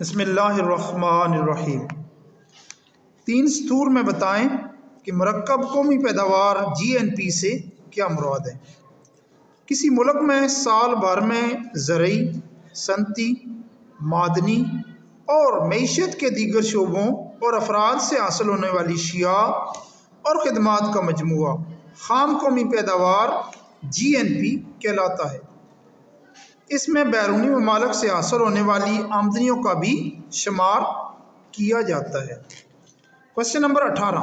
بسم اللہ الرحمن الرحیم۔ 3 سطور میں بتائیں کہ مرکب قومی پیداوار GNP سے کیا مراد ہے۔ کسی ملک میں سال بھر میں زرعی، صنعتی، معدنی اور معیشت کے دیگر شعبوں اور افراد سے حاصل ہونے والی اشیاء اور خدمات کا مجموعہ خام قومی پیداوار GNP کہلاتا ہے۔ اس میں بیرونی ممالک سے حاصل ہونے والی آمدنیوں کا بھی شمار کیا جاتا ہے۔ کوشچن نمبر 18،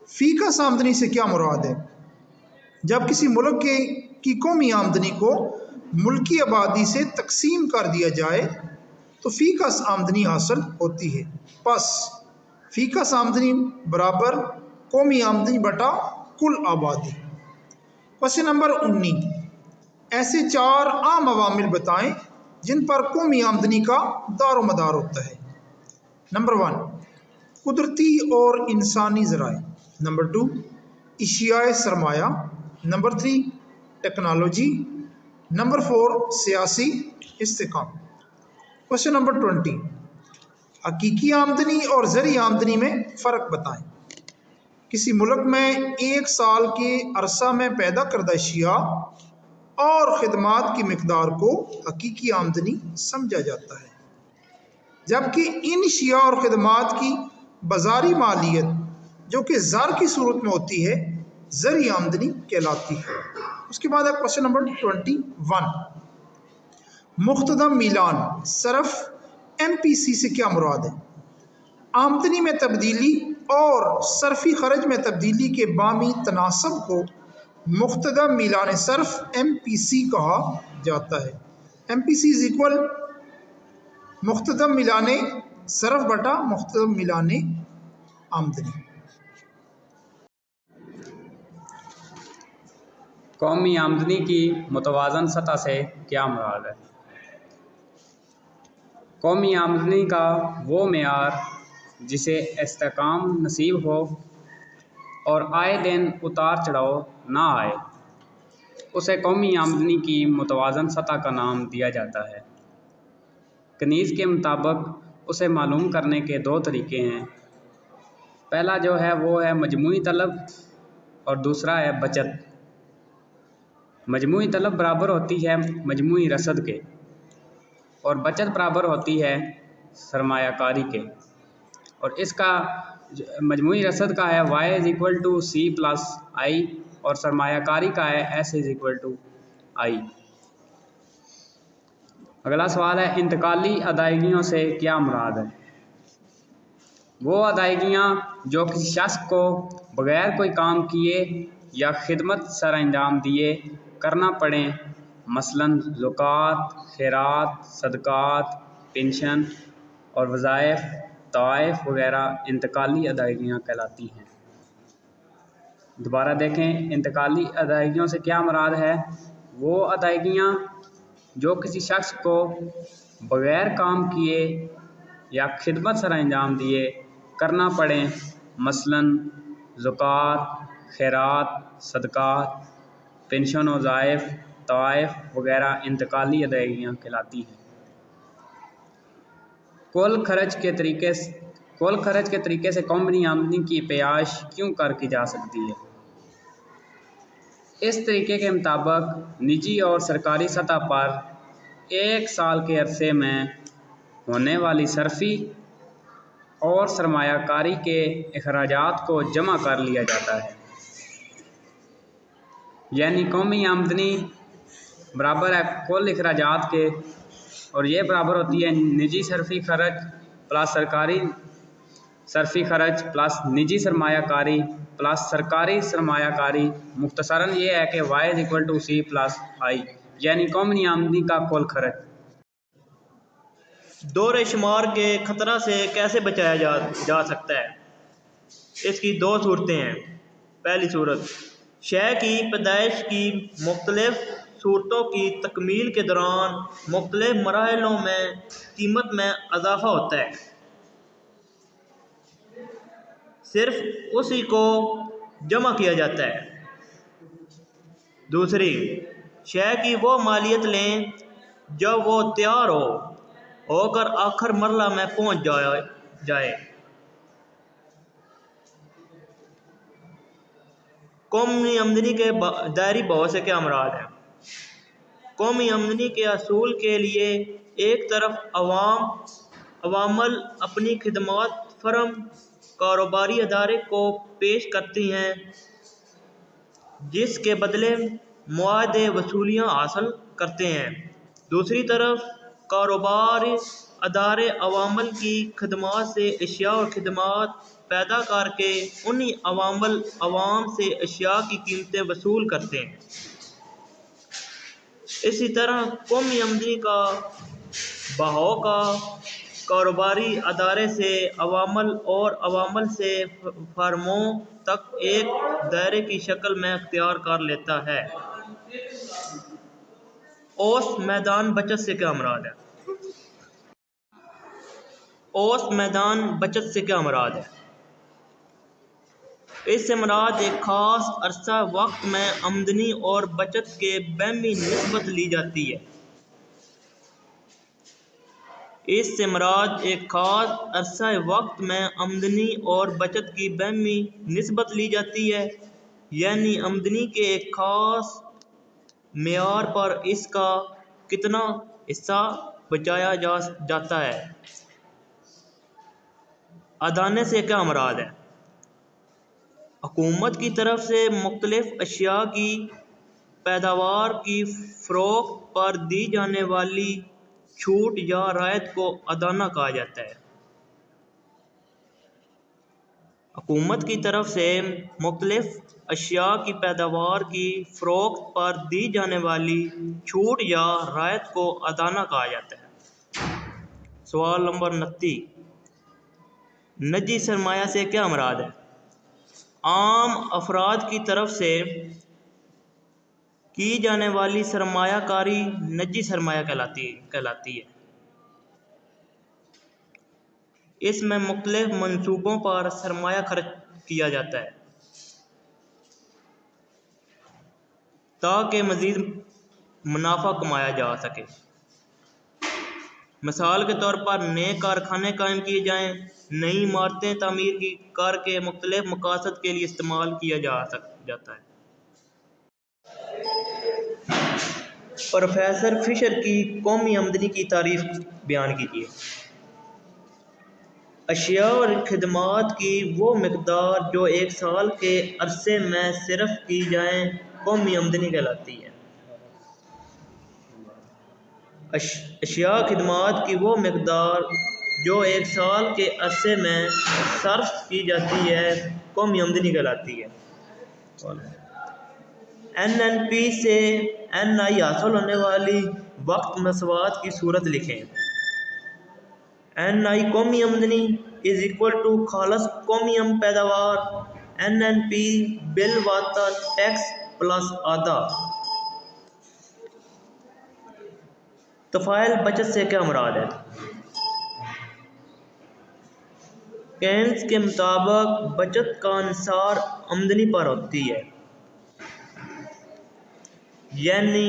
فی کس آمدنی سے کیا مراد ہے؟ جب کسی ملک کی قومی آمدنی کو ملکی آبادی سے تقسیم کر دیا جائے تو فی کس آمدنی حاصل ہوتی ہے۔ پس فی کس آمدنی برابر قومی آمدنی بٹا کل آبادی۔ کوشچن نمبر 19، ایسے 4 عام عوامل بتائیں جن پر قومی آمدنی کا دار و مدار ہوتا ہے۔ نمبر 1، قدرتی اور انسانی ذرائع۔ نمبر 2، اشیاء سرمایہ۔ Number 3، technology. نمبر 4، سیاسی استحکام۔ کوشچن نمبر 20، حقیقی آمدنی اور زرعی آمدنی میں فرق بتائیں۔ کسی ملک میں ایک سال کے عرصہ میں پیدا کردہ اشیاء اور خدمات کی مقدار کو حقیقی آمدنی سمجھا جاتا ہے، جبکہ ان اشیاء اور خدمات کی بازاری مالیت جو کہ زر کی صورت میں ہوتی ہے زرعی آمدنی کہلاتی ہے۔ اس کے بعد ہے کوشچن نمبر 21، مختدم میلان صرف MPC سے کیا مراد ہے؟ آمدنی میں تبدیلی اور صرفی خرچ میں تبدیلی کے باہمی تناسب کو مختدم میلان صرف MPC کہا جاتا ہے۔ MPC از اکول مختدم میلان صرف بٹا مختدم میلان آمدنی۔ قومی آمدنی کی متوازن سطح سے کیا مراد ہے؟ قومی آمدنی کا وہ معیار جسے استحکام نصیب ہو اور آئے دن اتار چڑھاؤ نہ آئے، اسے قومی آمدنی کی متوازن سطح کا نام دیا جاتا ہے۔ کنیز کے مطابق اسے معلوم کرنے کے 2 طریقے ہیں۔ پہلا جو ہے وہ ہے مجموعی طلب اور دوسرا ہے بچت۔ مجموعی طلب برابر ہوتی ہے مجموعی رصد کے اور بچت برابر ہوتی ہے سرمایہ کاری کے، اور اس کا مجموعی رصد کا ہے Y = C + I اور سرمایہ کاری کا ہے S = I۔ اگلا سوال ہے انتقالی ادائیگیوں سے کیا مراد ہے؟ وہ ادائیگیاں جو کسی شخص کو بغیر کوئی کام کیے یا خدمت سر انجام دیے کرنا پڑیں، مثلاً زکوٰۃ، خیرات، صدقات، پنشن اور وظائف، طوائف وغیرہ انتقالی ادائیگیاں کہلاتی ہیں۔ دوبارہ دیکھیں، انتقالی ادائیگیوں سے کیا مراد ہے؟ وہ ادائیگیاں جو کسی شخص کو بغیر کام کیے یا خدمت سر انجام دیے کرنا پڑیں، مثلاً زکوٰۃ، خیرات، صدقات، پنشن، وظائف، طوائف وغیرہ انتقالی ادائیگیاں کہلاتی ہیں۔ کل خرچ کے طریقے سے قومی آمدنی کی پیمائش کیوں کی جا سکتی ہے؟ اس طریقے کے مطابق نجی اور سرکاری سطح پر ایک سال کے عرصے میں ہونے والی صرفی اور سرمایہ کاری کے اخراجات کو جمع کر لیا جاتا ہے، یعنی قومی آمدنی برابر ہے کل اخراجات کے، اور یہ برابر ہوتی ہے نجی صرفی خرچ پلس سرکاری صرفی خرچ پلس نجی سرمایہ کاری پلس سرکاری سرمایہ کاری۔ مختصراً یہ ہے کہ Y = C + I، یعنی قومی آمدنی کا کل خرچ۔ دور شمار کے خطرہ سے کیسے بچایا جا سکتا ہے؟ اس کی 2 صورتیں ہیں۔ پہلی صورت، شے کی پیدائش کی مختلف صورتوں کی تکمیل کے دوران مختلف مراحلوں میں قیمت میں اضافہ ہوتا ہے، صرف اسی کو جمع کیا جاتا ہے۔ دوسری، شے کی وہ مالیت لیں جب وہ تیار ہو، ہو کر آخر مرحلہ میں پہنچ جائے۔ قومی آمدنی کے دائری بہت سے کیا مراد ہیں؟ قومی آمدنی کے حصول کے لیے ایک طرف عوامل اپنی خدمات فرم کاروباری ادارے کو پیش کرتی ہیں جس کے بدلے معاہدے وصولیاں حاصل کرتے ہیں۔ دوسری طرف کاروباری ادارے عوامل کی خدمات سے اشیاء اور خدمات پیدا کر کے انہی عوام سے اشیاء کی قیمتیں وصول کرتے ہیں۔ اسی طرح قومی آمدنی کا بہاؤ کاروباری ادارے سے عوامل اور عوامل سے فرموں تک ایک دائرے کی شکل میں اختیار کر لیتا ہے۔ اوسط میدان بچت سے کیا مراد ہے؟ اوسط میدان بچت سے کیا مراد ہے؟ اس سے مراد ایک خاص عرصہ وقت میں آمدنی اور بچت کے باہمی نسبت لی جاتی ہے۔ اس سے مراد ایک خاص عرصہ وقت میں آمدنی اور بچت کی باہمی نسبت لی جاتی ہے، یعنی آمدنی کے ایک خاص معیار پر اس کا کتنا حصہ بچایا جاتا ہے۔ ادانے سے کیا مراد ہے؟ حکومت کی طرف سے مختلف اشیاء کی پیداوار کی فروخت پر دی جانے والی چھوٹ یا رعایت کو ادانہ کہا جاتا ہے۔ حکومت کی طرف سے مختلف اشیاء کی پیداوار کی فروخت پر دی جانے والی چھوٹ یا رعایت کو ادانہ کہا جاتا ہے۔ سوال نمبر 29، نجی سرمایہ سے کیا مراد ہے؟ عام افراد کی طرف سے کی جانے والی سرمایہ کاری نجی سرمایہ کہلاتی ہے۔ اس میں مختلف منصوبوں پر سرمایہ خرچ کیا جاتا ہے تاکہ مزید منافع کمایا جا سکے۔ مثال کے طور پر نئے کارخانے قائم کیے جائیں، نئی عمارتیں تعمیر کر کے مختلف مقاصد کے لیے استعمال کیا جاتا ہے۔ پروفیسر فشر کی قومی آمدنی کی تعریف بیان کیجیے۔ اشیاء اور خدمات کی وہ مقدار جو ایک سال کے عرصے میں صرف کی جائے قومی آمدنی کہلاتی ہے۔ اشیاء خدمات کی وہ مقدار جو ایک سال کے عرصے میں صرف کی جاتی ہے قومی آمدنی کہلاتی ہے۔ NNP سے NI حاصل ہونے والی وقت مساوات کی صورت لکھیں۔ NI قومی آمدنی = خالص قومی پیداوار NNP بالواسطہ ٹیکس پلس آدھا۔ طفیل بچت سے کیا مراد ہے؟ کینز کے مطابق بچت کا انحصار آمدنی پر ہوتی ہے، یعنی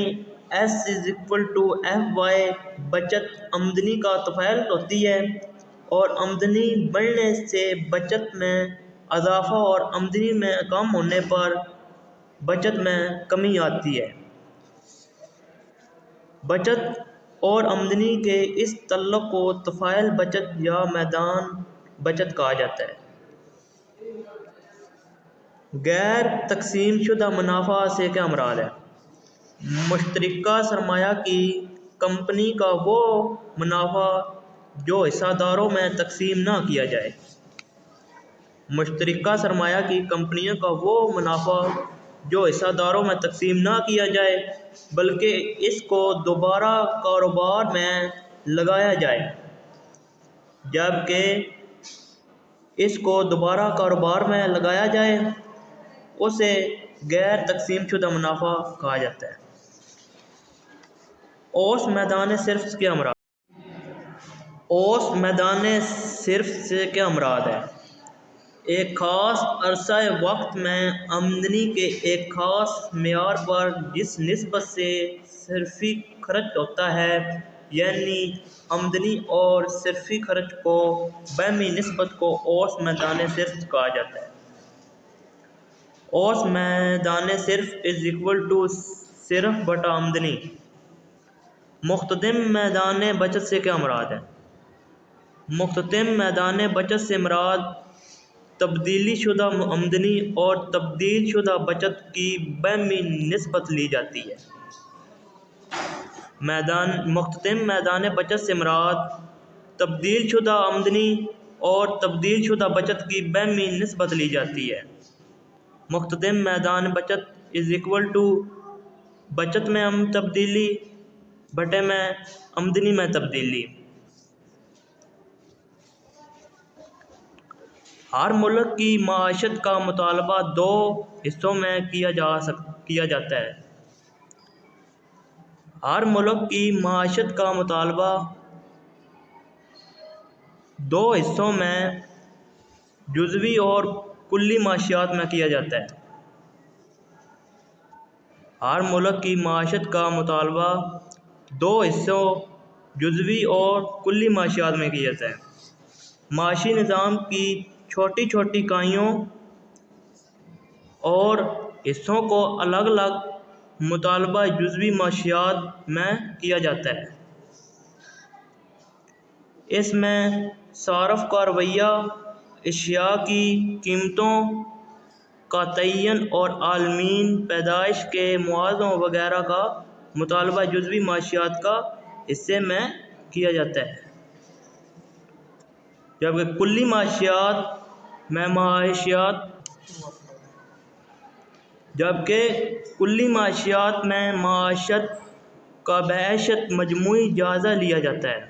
S=FY بچت آمدنی کا طفیل ہوتی ہے اور آمدنی بڑھنے سے بچت میں اضافہ اور آمدنی میں کم ہونے پر بچت میں کمی آتی ہے۔ بچت اور آمدنی کے اس تعلق کو طفیل بچت یا میدان بچت کہا جاتا ہے۔ غیر تقسیم شدہ منافع سے کیا مراد ہے؟ مشترکہ سرمایہ کی کمپنی کا وہ منافع جو حصہ داروں میں تقسیم نہ کیا جائے۔ مشترکہ سرمایہ کی کمپنیوں کا وہ منافع جو حصہ داروں میں تقسیم نہ کیا جائے بلکہ اس کو دوبارہ کاروبار میں لگایا جائے۔ جبکہ اس کو دوبارہ کاروبار میں لگایا جائے اسے غیر تقسیم شدہ منافع کہا جاتا ہے۔ اوسط میدان صرف سے کیا مراد ہے؟ اوسط میدان صرف سے کیا مراد ہے؟ ایک خاص عرصہ وقت میں آمدنی کے ایک خاص معیار پر جس نسبت سے صرفی خرچ ہوتا ہے یعنی آمدنی اور صرفی خرچ کو بہمی نسبت کو اوس میدان صرف کہا جاتا ہے۔ اوس میدان صرف از اکول ٹو صرف بٹا آمدنی۔ مختتم میدان بچت سے کیا مراد ہے؟ مختتم میدان بچت سے مراد تبدیلی شدہ آمدنی اور تبدیل شدہ بچت کی بہمی نسبت لی جاتی ہے۔ مختتم میدان بچت سے مراد تبدیل شدہ آمدنی اور تبدیل شدہ بچت کی بہمی نسبت لی جاتی ہے۔ مختتم میدان بچت از اکول ٹو بچت میں تبدیلی بٹے میں آمدنی میں تبدیلی۔ ہر ملک کی معیشت کا مطالبہ دو حصوں میں کیا جاتا ہے۔ ہر ملک کی معیشت کا مطالبہ دو حصوں میں جزوی اور کلی معیشت میں کیا جاتا ہے۔ ہر ملک کی معیشت کا مطالبہ دو حصوں جزوی اور کلی معیشت میں کیا جاتا ہے۔ معاشی نظام کی چھوٹی چھوٹی اکائیوں اور حصوں کو الگ الگ مطالبہ جزوی معیشت میں کیا جاتا ہے۔ اس میں صارف کا رویہ، اشیاء کی قیمتوں کا تعین اور عالمین پیدائش کے موازنوں وغیرہ کا مطالبہ جزوی معیشت کا حصے میں کیا جاتا ہے، جبکہ کلی معیشت میں معیشت کا بحیثیت مجموعی جائزہ لیا جاتا ہے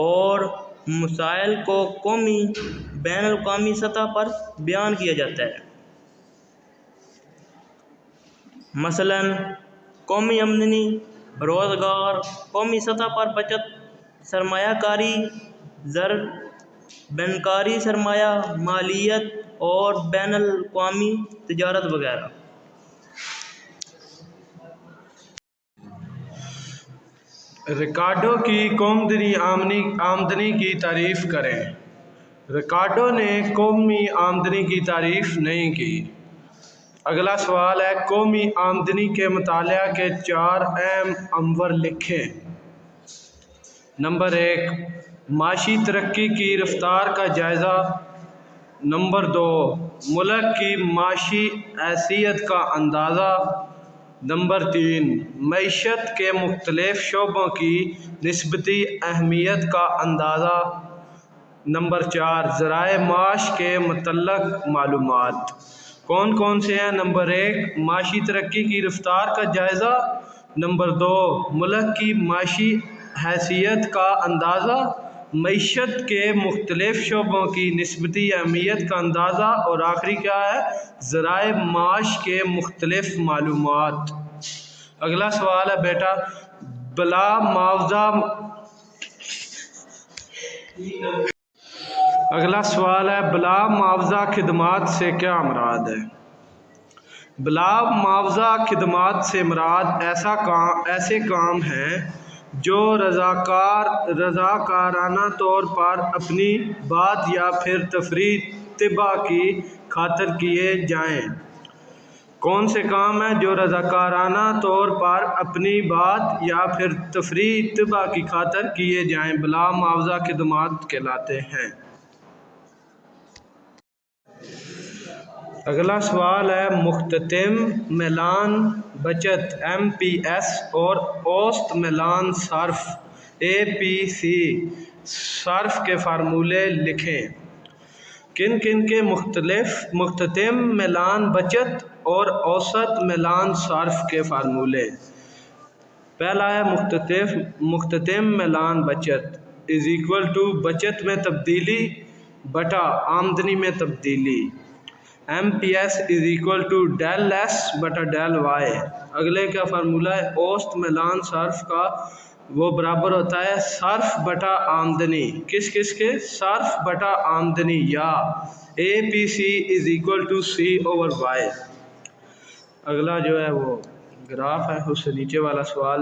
اور مسائل کو قومی بین الاقوامی سطح پر بیان کیا جاتا ہے۔ مثلاً قومی آمدنی، روزگار، قومی سطح پر بچت، سرمایہ کاری، زر، بینکاری، سرمایہ مالیت اور بین الاقوامی تجارت وغیرہ۔ رکارڈو کی قومی آمدنی کی تعریف کریں۔ رکارڈو نے قومی آمدنی کی تعریف نہیں کی۔ اگلا سوال ہے، قومی آمدنی کے مطالعہ کے 4 اہم امور لکھیں۔ نمبر 1، معاشی ترقی کی رفتار کا جائزہ۔ نمبر 2، ملک کی معاشی حیثیت کا اندازہ۔ نمبر 3، معیشت کے مختلف شعبوں کی نسبی اہمیت کا اندازہ۔ نمبر 4، ذرائع معاش کے متعلق معلومات۔ کون کون سے ہیں؟ نمبر 1، معاشی ترقی کی رفتار کا جائزہ۔ نمبر 2، ملک کی معاشی حیثیت کا اندازہ۔ معیشت کے مختلف شعبوں کی نسبی اہمیت کا اندازہ۔ اور آخری کیا ہے؟ ذرائع معاش کے مختلف معلومات۔ اگلا سوال ہے بیٹا، بلا معاوضہ خدمات سے کیا مراد ہے؟ بلا معاوضہ خدمات سے مراد ایسے کام ہیں جو رضاکارانہ طور پر اپنی بات یا پھر تفریحی طبع کی خاطر کیے جائیں۔ کون سے کام ہیں جو رضاکارانہ طور پر اپنی بات یا پھر تفریحی طبع کی خاطر کیے جائیں؟ بلا معاوضہ خدمات کہلاتے ہیں۔ اگلا سوال ہے، مختتم میلان بچت MPS اور اوسط میلان صرف APC صرف کے فارمولے لکھیں۔ کن کن کے مختتم میلان بچت اور اوسط میلان صرف کے فارمولے؟ پہلا ہے مختتم میلان بچت از اکول ٹو بچت میں تبدیلی بٹا آمدنی میں تبدیلی۔ MPS is equal to del S بٹا ڈیل وائی۔ اگلے کا فارمولہ ہے اوسط میلان صرف کا، وہ برابر ہوتا ہے صرف بٹا آمدنی۔ کس کے؟ صرف بٹا آمدنی، یا APC is equal to C/Y۔ اگلا جو ہے وہ گراف ہے، اس سے نیچے والا سوال،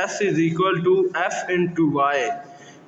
S=F×Y।